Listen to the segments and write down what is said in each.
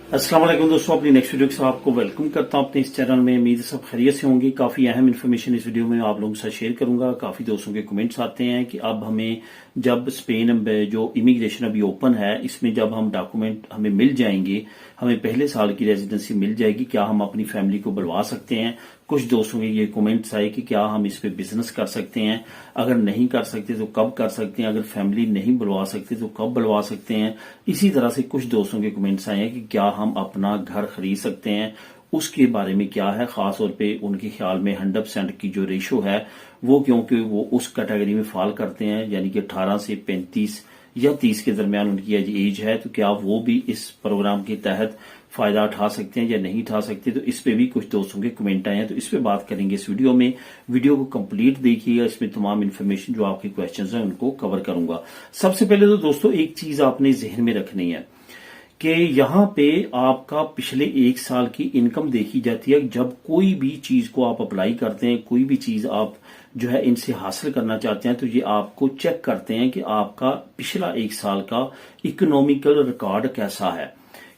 अस्सलाम वालेकुम दोस्तों, अपनी नेक्स्ट वीडियो के साथ आपको वेलकम करता हूं अपने इस चैनल में। उम्मीद है सब खैरियत से होंगे। काफी अहम इन्फॉर्मेशन इस वीडियो में आप लोगों के साथ शेयर करूंगा। काफी दोस्तों के कमेंट्स आते हैं कि अब हमें जब स्पेन में जो इमिग्रेशन अभी ओपन है, इसमें जब हम डॉक्यूमेंट हमें मिल जाएंगे, हमें पहले साल की रेजिडेंसी मिल जाएगी, क्या हम अपनी फैमिली को बुलवा सकते हैं। कुछ दोस्तों के ये कमेंट्स आए कि क्या हम इस पे बिजनेस कर सकते हैं, अगर नहीं कर सकते तो कब कर सकते हैं, अगर फैमिली नहीं बुलवा सकते तो कब बुलवा सकते हैं। इसी तरह से कुछ दोस्तों के कमेंट्स आए हैं कि क्या हम अपना घर खरीद सकते हैं, उसके बारे में क्या है। खास तौर पे उनके ख्याल में 100% की जो रेशो है वो, क्योंकि वो उस कैटेगरी में फॉल करते हैं, यानी कि 18 से 35 या 30 के दरमियान उनकी एज है, तो क्या वो भी इस प्रोग्राम के तहत फायदा उठा सकते हैं या नहीं उठा सकते। तो इस पे भी कुछ दोस्तों के कमेंट आए हैं, तो इस पे बात करेंगे इस वीडियो में। वीडियो को कंप्लीट देखिएगा, इसमें तमाम इन्फॉर्मेशन जो आपके क्वेश्चंस हैं उनको कवर करूंगा। सबसे पहले तो दोस्तों एक चीज आपने जहन में रखनी है कि यहाँ पे आपका पिछले एक साल की इनकम देखी जाती है। जब कोई भी चीज को आप अप्लाई करते हैं, कोई भी चीज आप जो है इनसे हासिल करना चाहते हैं, तो ये आपको चेक करते हैं कि आपका पिछला एक साल का इकोनॉमिकल रिकॉर्ड कैसा है।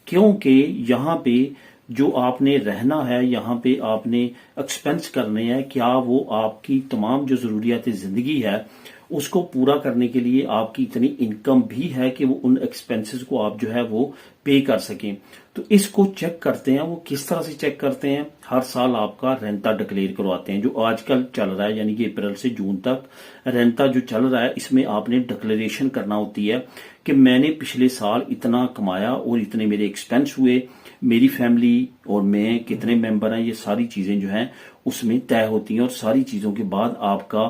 क्योंकि यहाँ पे जो आपने रहना है, यहाँ पे आपने एक्सपेंस करने हैं, क्या वो आपकी तमाम जो जरूरियात जिंदगी है उसको पूरा करने के लिए आपकी इतनी इनकम भी है कि वो उन एक्सपेंसेस को आप जो है वो पे कर सकें। तो इसको चेक करते हैं। वो किस तरह से चेक करते हैं? हर साल आपका रेंटा डिक्लेयर करवाते हैं, जो आजकल चल रहा है, यानी कि अप्रैल से जून तक रेंटा जो चल रहा है, इसमें आपने डिक्लेरेशन करना होती है कि मैंने पिछले साल इतना कमाया और इतने मेरे एक्सपेंस हुए, मेरी फैमिली और मैं कितने मेंबर हैं, ये सारी चीजें जो हैं उसमें तय होती हैं। और सारी चीजों के बाद आपका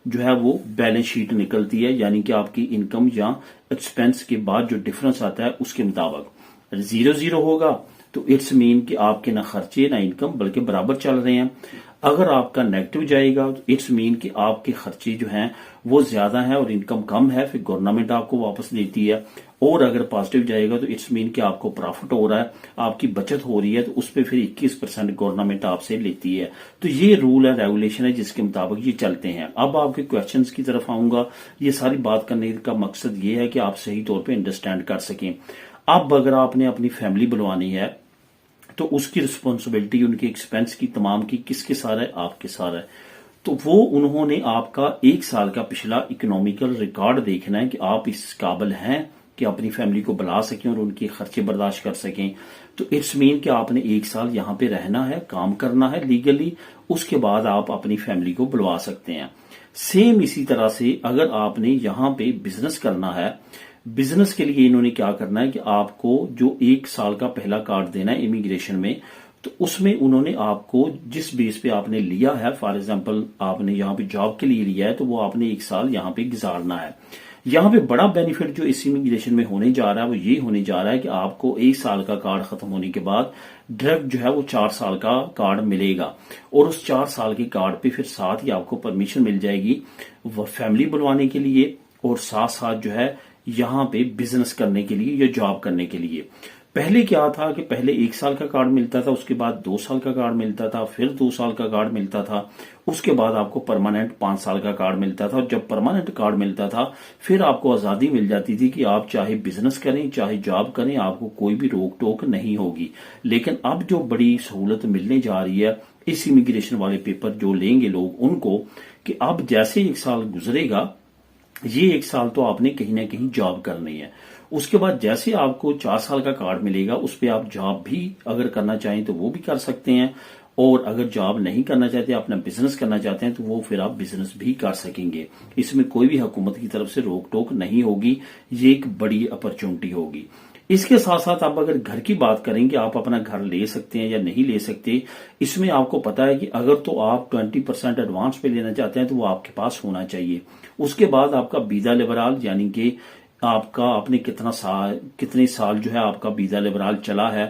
जो है वो बैलेंस शीट निकलती है, यानी कि आपकी इनकम या एक्सपेंस के बाद जो डिफरेंस आता है उसके मुताबिक 0-0 होगा तो इट्स मीन कि आपके ना खर्चे ना इनकम बल्कि बराबर चल रहे हैं। अगर आपका नेगेटिव जाएगा तो इट्स मीन कि आपके खर्चे जो हैं वो ज्यादा हैं और इनकम कम है, फिर गवर्नमेंट आपको वापस देती है। और अगर पॉजिटिव जाएगा तो इट्स मीन कि आपको प्रॉफिट हो रहा है, आपकी बचत हो रही है, तो उस पर फिर 21% गवर्नमेंट आपसे लेती है। तो ये रूल है, रेगुलेशन है, जिसके मुताबिक ये चलते हैं। अब आपके क्वेश्चंस की तरफ आऊंगा। ये सारी बात करने का मकसद ये है कि आप सही तौर पर अंडरस्टैंड कर सकें। अब अगर आपने अपनी फैमिली बुलवानी है तो उसकी रिस्पॉन्सिबिलिटी, उनके एक्सपेंस की तमाम की किसके साथ है? आपके साथ है। तो वो उन्होंने आपका एक साल का पिछला इकोनॉमिकल रिकॉर्ड देखना है कि आप इस काबिल हैं कि अपनी फैमिली को बुला सकें और उनके खर्चे बर्दाश्त कर सकें। तो इट्स मीन कि आपने एक साल यहाँ पे रहना है, काम करना है लीगली, उसके बाद आप अपनी फैमिली को बुलवा सकते हैं। सेम इसी तरह से अगर आपने यहाँ पे बिजनेस करना है, बिजनेस के लिए इन्होंने क्या करना है कि आपको जो एक साल का पहला कार्ड देना है इमिग्रेशन में, तो उसमें उन्होंने आपको जिस बेस पे आपने लिया है, फॉर एग्जांपल आपने यहाँ पे जॉब के लिए लिया है, तो वो आपने एक साल यहाँ पे गुजारना है। यहाँ पे बड़ा बेनिफिट जो इस इमिग्रेशन में होने जा रहा है वो ये होने जा रहा है कि आपको एक साल का कार्ड खत्म होने के बाद डायरेक्ट जो है वो 4 साल का कार्ड मिलेगा। और उस 4 साल के कार्ड पे फिर साथ ही आपको परमिशन मिल जाएगी वो फैमिली बुलवाने के लिए, और साथ साथ जो है यहाँ पे बिजनेस करने के लिए या जॉब करने के लिए। पहले क्या था कि पहले 1 साल का कार्ड मिलता था, उसके बाद 2 साल का कार्ड मिलता था, फिर 2 साल का कार्ड मिलता था, उसके बाद आपको परमानेंट 5 साल का कार्ड मिलता था। और जब परमानेंट कार्ड मिलता था फिर आपको आजादी मिल जाती थी कि आप चाहे बिजनेस करें चाहे जॉब करें, आपको कोई भी रोक टोक नहीं होगी। लेकिन अब जो बड़ी सहूलत मिलने जा रही है इस इमिग्रेशन वाले पेपर जो लेंगे लोग उनको, कि अब जैसे 1 साल गुजरेगा, ये 1 साल तो आपने कहीं ना कहीं जॉब करनी है। उसके बाद जैसे आपको 4 साल का कार्ड मिलेगा, उस पर आप जॉब भी अगर करना चाहें तो वो भी कर सकते हैं, और अगर जॉब नहीं करना चाहते, अपना बिजनेस करना चाहते हैं, तो वो फिर आप बिजनेस भी कर सकेंगे। इसमें कोई भी हुकूमत की तरफ से रोक टोक नहीं होगी। ये एक बड़ी अपॉर्चुनिटी होगी। इसके साथ साथ आप अगर घर की बात करें कि आप अपना घर ले सकते हैं या नहीं ले सकते, इसमें आपको पता है कि अगर तो आप 20% एडवांस पे लेना चाहते हैं तो वो आपके पास होना चाहिए। उसके बाद आपका वीजा लिबरल, यानी कि आपका आपने कितने साल जो है आपका वीजा लिबरल चला है,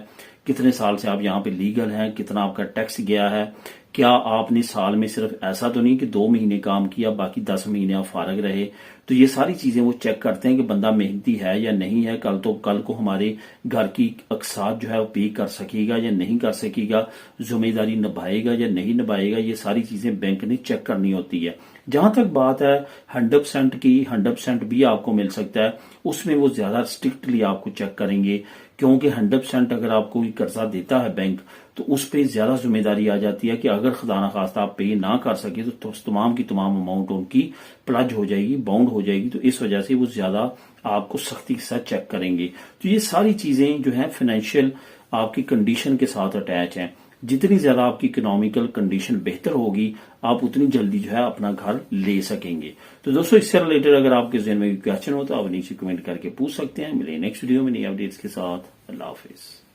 कितने साल से आप यहाँ पे लीगल हैं, कितना आपका टैक्स गया है, क्या आपने साल में सिर्फ ऐसा तो नहीं कि 2 महीने काम किया बाकी 10 महीने आप फारग रहे। तो ये सारी चीजें वो चेक करते हैं कि बंदा मेहनती है या नहीं है, कल को हमारे घर की अकसात जो है वो पे कर सकेगा या नहीं कर सकेगा, जिम्मेदारी निभाएगा या नहीं निभाएगा। ये सारी चीजें बैंक ने चेक करनी होती है। जहां तक बात है 100% की, 100% भी आपको मिल सकता है, उसमें वो ज्यादा स्ट्रिक्टली आपको चेक करेंगे کیونکہ 100% اگر آپ کوئی قرضہ دیتا ہے بینک تو اس پہ زیادہ ذمہ داری آ جاتی ہے کہ اگر خدا نخواستہ آپ پے نہ کر سکے تو تمام کی تمام اماؤنٹ ان کی پلج ہو جائے گی، باؤنڈ ہو جائے گی، تو اس وجہ سے وہ زیادہ آپ کو سختی کے ساتھ چیک کریں گے۔ تو یہ ساری چیزیں جو ہیں فائنینشیل آپ کی کنڈیشن کے ساتھ اٹیچ ہیں۔ جتنی زیادہ آپ کی اکنامیکل کنڈیشن بہتر ہوگی آپ اتنی جلدی جو ہے اپنا گھر لے سکیں گے۔ تو دوستو اس سے ریلیٹڈ اگر آپ کے ذہن میں کوئی کویسچن ہو تو آپ نیچے کمنٹ کر کے پوچھ سکتے ہیں۔ ملیں نیکسٹ ویڈیو میں نئی اپڈیٹس کے ساتھ۔ اللہ حافظ۔